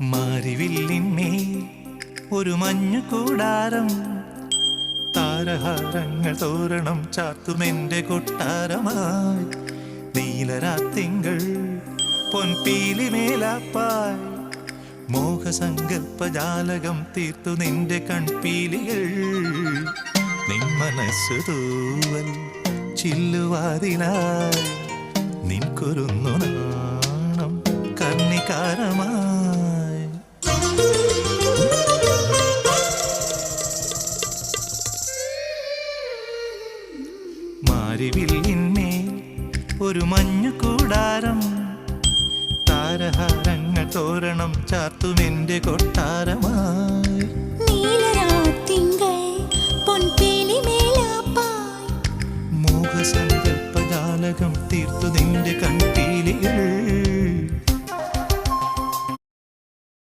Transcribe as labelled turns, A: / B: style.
A: മാരിവില്ലിന്മേൽ ഒരു മഞ്ഞു കൂടാരം, താരഹാരങ്ങൾ തോരണം ചാത്തുമെന്റെ കൊട്ടാരമായി. നീലരാത്തിങ്കൾ പൊൻപീലി മേലാപ്പായി, മോഹസങ്കൽപ്പജാലകം തീർത്തു നിന്റെ കൺപീലികൾ. നിൻ മനസ്സു തൂവൽ ചില്ലുവാതിലായി, നിൻ കുരുന്നു നാണം കർണികാരമായി. മാരിവില്ലിന്മേൽ ഒരു മഞ്ഞു കൂടാരം, താരഹാരങ്ങൾ തോരണം ചാർത്തുമെന്റെ കൊട്ടാരമായി.